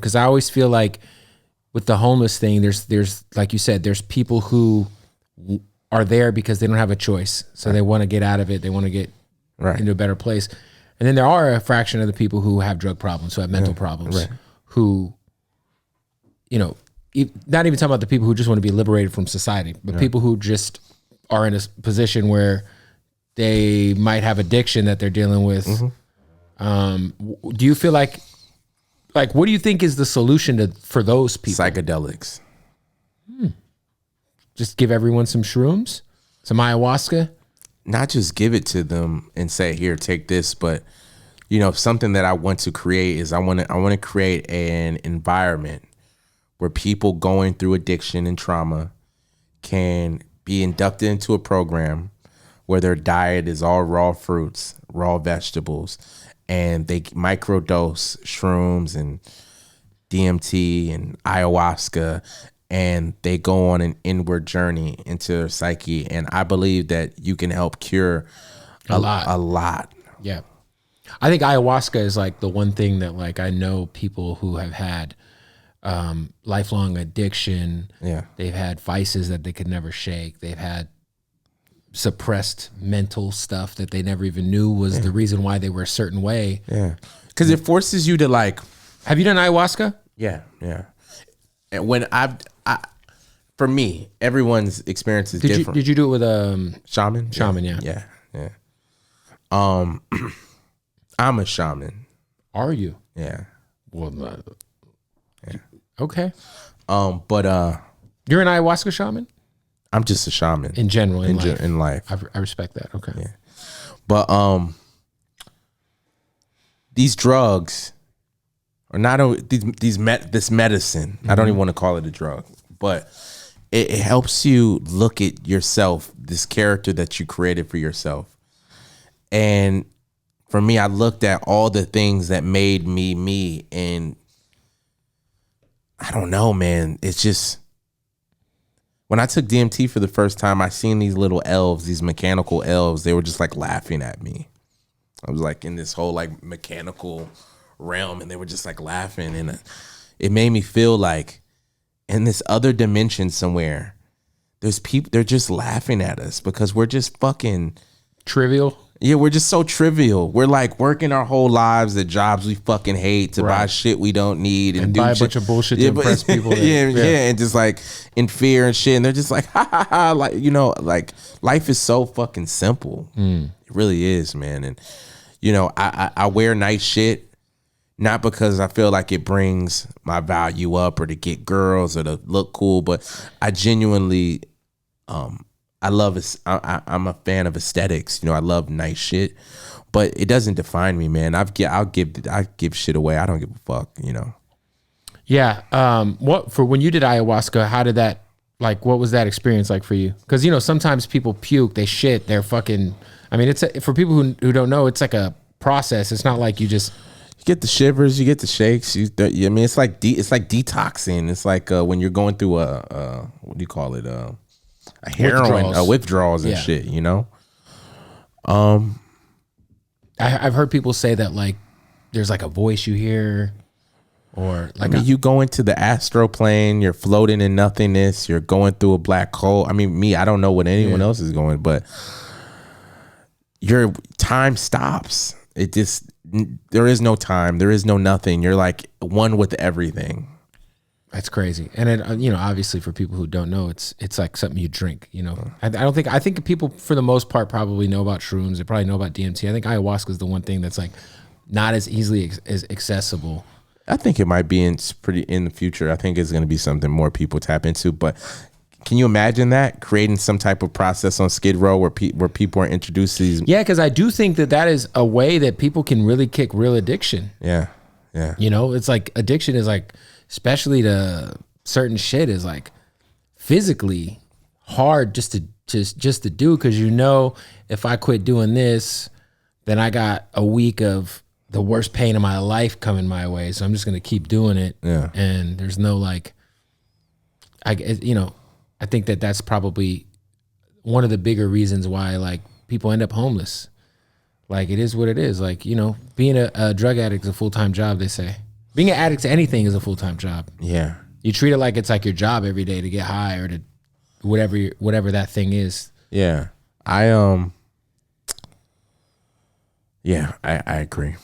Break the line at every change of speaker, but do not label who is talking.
Because I always feel like with the homeless thing, there's like you said, there's people who are there because they don't have a choice. So they want to get out of it. They want to get into a better place. And then there are a fraction of the people who have drug problems, who have mental problems, who, you know, not even talking about the people who just want to be liberated from society, but people who just are in a position where they might have addiction that they're dealing with. Do you feel like what do you think is the solution for those people?
Psychedelics.
Just give everyone some shrooms, some ayahuasca.
Not just give it to them and say, here, take this, but you know, something that I want to create is I want to create an environment where people going through addiction and trauma can be inducted into a program where their diet is all raw fruits, raw vegetables, and they microdose shrooms and DMT and ayahuasca, and they go on an inward journey into their psyche. And I believe that you can help cure a lot.
Yeah. I think ayahuasca is like the one thing that like I know people who have had lifelong addiction.
Yeah.
They've had vices that they could never shake. They've had suppressed mental stuff that they never even knew was the reason why they were a certain way.
Yeah. Because it forces you to like.
Have you done ayahuasca?
Yeah. Yeah. And when for me, everyone's experience is different.
Did you do it with
shaman?
Shaman, yeah.
Yeah. Yeah. I'm a shaman.
Are you?
Yeah.
Well, okay.
But
you're an ayahuasca shaman?
I'm just a shaman.
In general,
in life.
I respect that. Okay.
Yeah. But these drugs are not only this medicine. I don't even want to call it a drug, but it helps you look at yourself, this character that you created for yourself. And for me, I looked at all the things that made me me, and I don't know, man. It's just when I took DMT for the first time, I seen these little elves, these mechanical elves. They were just like laughing at me. I was like in this whole like mechanical realm, and they were just like laughing, and it made me feel like in this other dimension somewhere, there's people. They're just laughing at us because we're just fucking
trivial.
Yeah, we're just so trivial. We're like working our whole lives at jobs we fucking hate to buy shit we don't need and do
buy a
shit.
bunch of bullshit to impress people.
And just like in fear and shit. And they're just like, ha ha ha. Like, you know, like life is so fucking simple. It really is, man. And, you know, I wear nice shit, not because I feel like it brings my value up or to get girls or to look cool, but I genuinely, I'm a fan of aesthetics. You know, I love nice shit, but it doesn't define me, man. I give shit away. I don't give a fuck, you know?
Yeah. When you did ayahuasca, how did that, like, what was that experience like for you? Cause you know, sometimes people puke, they shit, they're fucking, I mean, for people who don't know, it's like a process. It's not like you
get the shivers, you get the shakes. I mean, it's like detoxing. It's like when you're going through what do you call it? A heroin, withdrawals and shit, you know?
I've heard people say that like there's like a voice you hear, or like
you go into the astral plane, you're floating in nothingness, you're going through a black hole. I mean, I don't know what anyone else is going, but your time stops. There is no time, there is no nothing. You're like one with everything.
That's crazy. And it, you know, obviously for people who don't know, it's like something you drink, you know. I think people for the most part probably know about shrooms. They probably know about DMT. I think ayahuasca is the one thing that's like not as easily as accessible.
I think it might be in the future. I think it's going to be something more people tap into, but can you imagine that creating some type of process on Skid Row where people are introduced to these?
Yeah. Cause I do think that is a way that people can really kick real addiction.
Yeah. Yeah.
You know, it's like addiction is like, especially to certain shit, is like physically hard just to do, because you know, if I quit doing this, then I got a week of the worst pain of my life coming my way, so I'm just gonna keep doing it.
Yeah.
And there's no like, I think that's probably one of the bigger reasons why like people end up homeless. Like, it is what it is. Like, you know, being a drug addict is a full-time job, they say. Being an addict to anything is a full-time job.
Yeah.
You treat it like it's like your job every day to get high or to whatever that thing is.
Yeah. I agree.